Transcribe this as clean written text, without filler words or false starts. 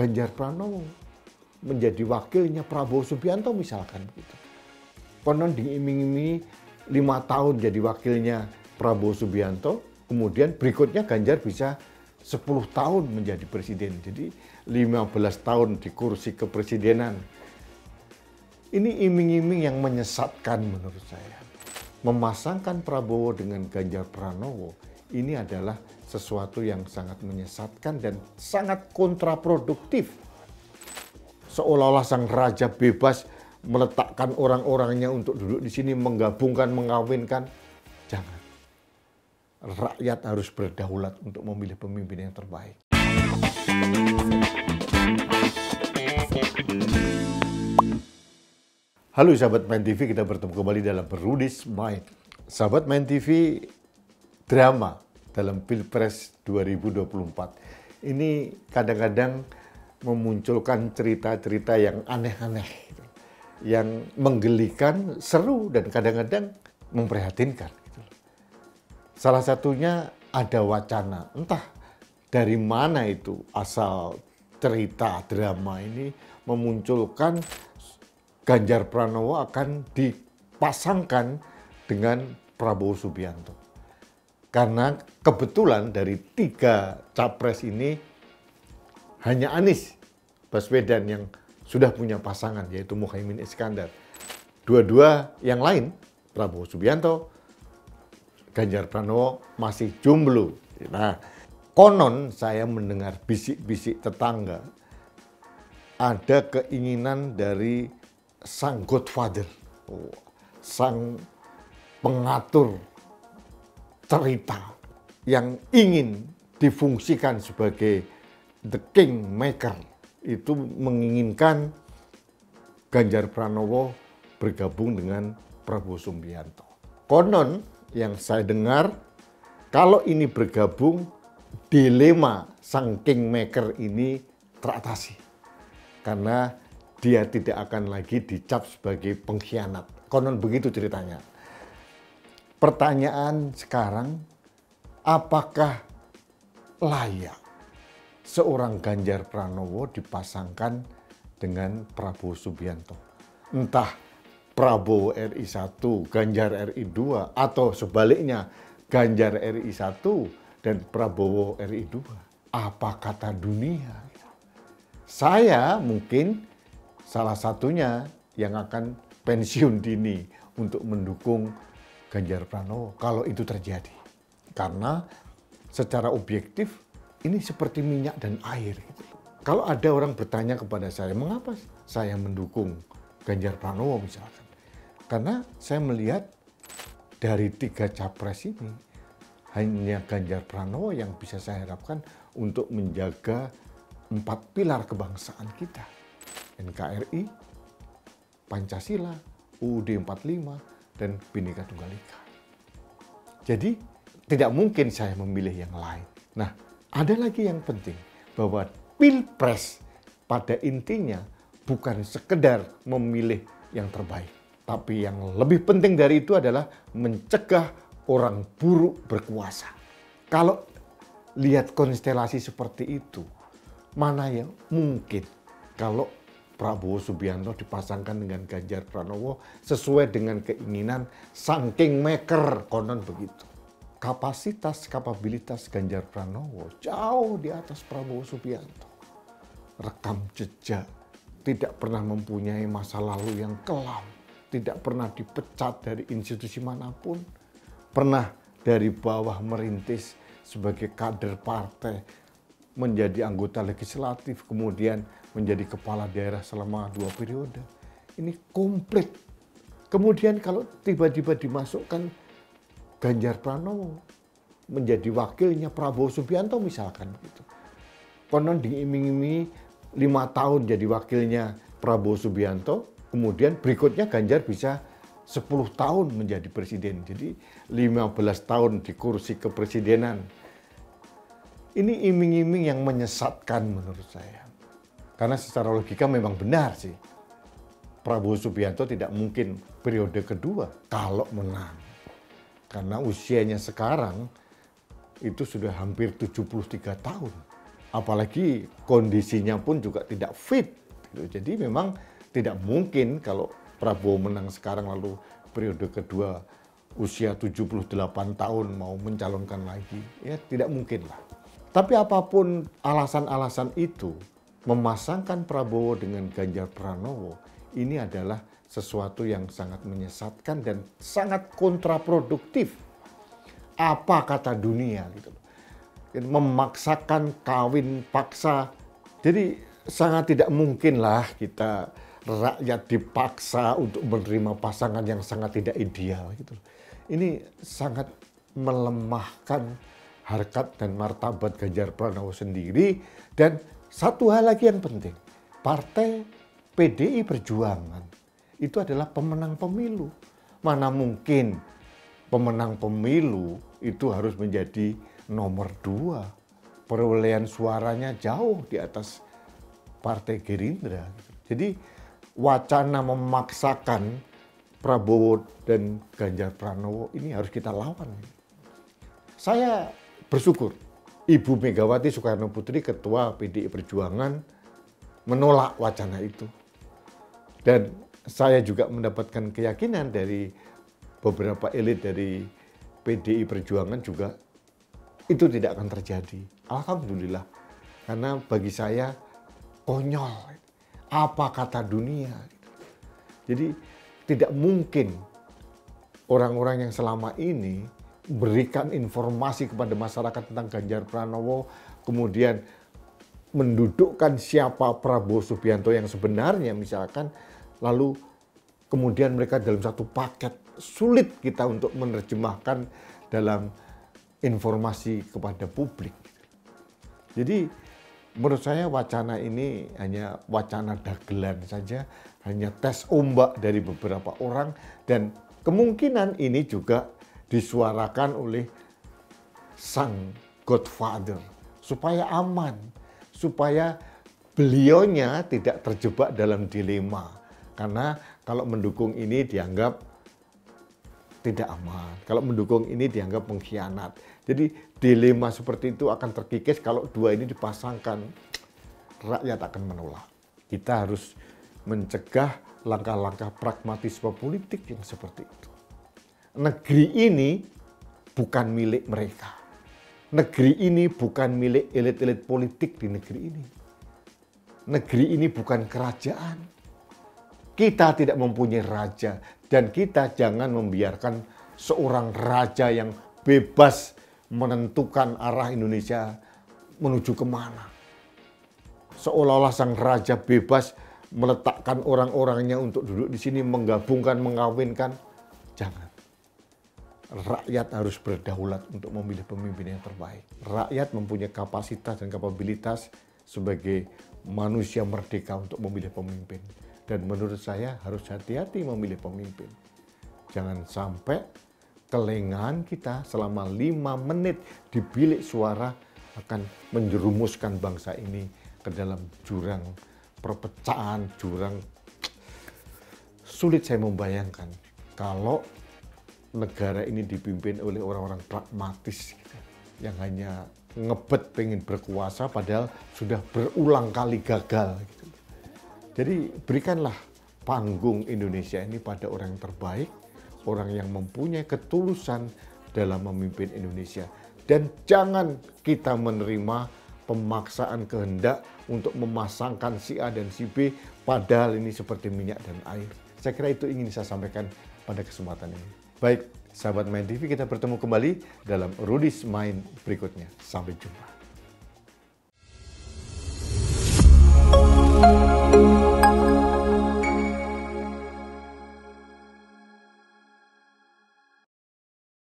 Ganjar Pranowo menjadi wakilnya Prabowo Subianto misalkan gitu. Konon diiming-imingi 5 tahun jadi wakilnya Prabowo Subianto, kemudian berikutnya Ganjar bisa 10 tahun menjadi presiden. Jadi 15 tahun di kursi kepresidenan. Ini iming-iming yang menyesatkan menurut saya. Memasangkan Prabowo dengan Ganjar Pranowo ini adalah sesuatu yang sangat menyesatkan dan sangat kontraproduktif. Seolah-olah sang raja bebas meletakkan orang-orangnya untuk duduk di sini, menggabungkan, mengawinkan. Jangan. Rakyat harus berdaulat untuk memilih pemimpin yang terbaik. Halo sahabat Main TV, kita bertemu kembali dalam Rudis Mind. Sahabat Main TV, drama dalam Pilpres 2024 ini kadang-kadang memunculkan cerita-cerita yang aneh-aneh, yang menggelikan, seru, dan kadang-kadang memprihatinkan. Salah satunya ada wacana, entah dari mana itu asal cerita drama ini memunculkan Ganjar Pranowo akan dipasangkan dengan Prabowo Subianto. Karena kebetulan dari 3 capres ini hanya Anies Baswedan yang sudah punya pasangan, yaitu Muhaimin Iskandar. Dua-dua yang lain, Prabowo Subianto, Ganjar Pranowo masih jomblo. Nah, konon saya mendengar bisik-bisik tetangga, ada keinginan dari sang godfather, sang pengatur cerita yang ingin difungsikan sebagai the kingmaker, itu menginginkan Ganjar Pranowo bergabung dengan Prabowo Subianto. Konon yang saya dengar, kalau ini bergabung, dilema sang kingmaker ini teratasi. Karena dia tidak akan lagi dicap sebagai pengkhianat. Konon begitu ceritanya. Pertanyaan sekarang, apakah layak seorang Ganjar Pranowo dipasangkan dengan Prabowo Subianto? Entah Prabowo RI 1, Ganjar RI 2, atau sebaliknya Ganjar RI 1 dan Prabowo RI 2. Apa kata dunia? Saya mungkin salah satunya yang akan pensiun dini untuk mendukung Ganjar Pranowo kalau itu terjadi. Karena secara objektif ini seperti minyak dan air. Kalau ada orang bertanya kepada saya, mengapa saya mendukung Ganjar Pranowo misalkan? Karena saya melihat dari 3 capres ini, hanya Ganjar Pranowo yang bisa saya harapkan untuk menjaga 4 pilar kebangsaan kita. NKRI, Pancasila, UUD 45, dan Bhinneka Tunggal Ika. Jadi tidak mungkin saya memilih yang lain. Nah, ada lagi yang penting, bahwa Pilpres pada intinya bukan sekedar memilih yang terbaik. Tapi yang lebih penting dari itu adalah mencegah orang buruk berkuasa. Kalau lihat konstelasi seperti itu, mana yang mungkin kalau Prabowo Subianto dipasangkan dengan Ganjar Pranowo sesuai dengan keinginan sang kingmaker, konon begitu. Kapabilitas Ganjar Pranowo jauh di atas Prabowo Subianto. Rekam jejak, tidak pernah mempunyai masa lalu yang kelam, tidak pernah dipecat dari institusi manapun, pernah dari bawah merintis sebagai kader partai, menjadi anggota legislatif, kemudian menjadi kepala daerah selama 2 periode. Ini komplit. Kemudian kalau tiba-tiba dimasukkan Ganjar Pranowo menjadi wakilnya Prabowo Subianto misalkan gitu. Konon diiming-imingi 5 tahun jadi wakilnya Prabowo Subianto, kemudian berikutnya Ganjar bisa 10 tahun menjadi presiden. Jadi 15 tahun di kursi kepresidenan. Ini iming-iming yang menyesatkan menurut saya. Karena secara logika memang benar sih. Prabowo Subianto tidak mungkin periode kedua kalau menang. Karena usianya sekarang itu sudah hampir 73 tahun. apalagi kondisinya pun juga tidak fit. Gitu. Jadi memang tidak mungkin kalau Prabowo menang sekarang lalu periode kedua usia 78 tahun mau mencalonkan lagi, ya tidak mungkin lah. Tapi apapun alasan-alasan itu, memasangkan Prabowo dengan Ganjar Pranowo ini adalah sesuatu yang sangat menyesatkan dan sangat kontraproduktif. Apa kata dunia gitu. Memaksakan kawin paksa. Jadi sangat tidak mungkin lah kita rakyat dipaksa untuk menerima pasangan yang sangat tidak ideal gitu. Ini sangat melemahkan harkat dan martabat Ganjar Pranowo sendiri. Dan satu hal lagi yang penting, partai PDI Perjuangan itu adalah pemenang pemilu. Mana mungkin pemenang pemilu itu harus menjadi nomor 2. Perolehan suaranya jauh di atas Partai Gerindra. Jadi wacana memaksakan Prabowo dan Ganjar Pranowo ini harus kita lawan. Saya bersyukur Ibu Megawati Soekarno Putri, Ketua PDI Perjuangan, menolak wacana itu. Dan saya juga mendapatkan keyakinan dari beberapa elit dari PDI Perjuangan juga itu tidak akan terjadi. Alhamdulillah. Karena bagi saya konyol. Apa kata dunia? Jadi tidak mungkin orang-orang yang selama ini berikan informasi kepada masyarakat tentang Ganjar Pranowo, kemudian mendudukkan siapa Prabowo Subianto yang sebenarnya misalkan, lalu kemudian mereka dalam satu paket. Sulit kita untuk menerjemahkan dalam informasi kepada publik. Jadi menurut saya wacana ini hanya wacana dagelan saja, hanya tes ombak dari beberapa orang, dan kemungkinan ini juga disuarakan oleh sang Godfather supaya aman, supaya beliaunya tidak terjebak dalam dilema. Karena kalau mendukung ini dianggap tidak aman, kalau mendukung ini dianggap pengkhianat. Jadi dilema seperti itu akan terkikis kalau dua ini dipasangkan. Rakyat akan menolak. Kita harus mencegah langkah-langkah pragmatisme politik yang seperti itu. Negeri ini bukan milik mereka. Negeri ini bukan milik elit-elit politik di negeri ini. Negeri ini bukan kerajaan. Kita tidak mempunyai raja. Dan kita jangan membiarkan seorang raja yang bebas menentukan arah Indonesia menuju kemana. Seolah-olah sang raja bebas meletakkan orang-orangnya untuk duduk di sini, menggabungkan, mengawinkan. Jangan. Rakyat harus berdaulat untuk memilih pemimpin yang terbaik. Rakyat mempunyai kapasitas dan kapabilitas sebagai manusia merdeka untuk memilih pemimpin. Dan menurut saya harus hati-hati memilih pemimpin. Jangan sampai kelengahan kita selama 5 menit di bilik suara akan menjerumuskan bangsa ini ke dalam jurang perpecahan, jurang. Sulit saya membayangkan kalau negara ini dipimpin oleh orang-orang pragmatis gitu, yang hanya ngebet pengen berkuasa padahal sudah berulang kali gagal gitu. Jadi berikanlah panggung Indonesia ini pada orang yang terbaik, orang yang mempunyai ketulusan dalam memimpin Indonesia. Dan jangan kita menerima pemaksaan kehendak untuk memasangkan si A dan si B, padahal ini seperti minyak dan air. Saya kira itu ingin saya sampaikan pada kesempatan ini. Baik, sahabat Main TV, kita bertemu kembali dalam Rudy's Mind berikutnya. Sampai jumpa.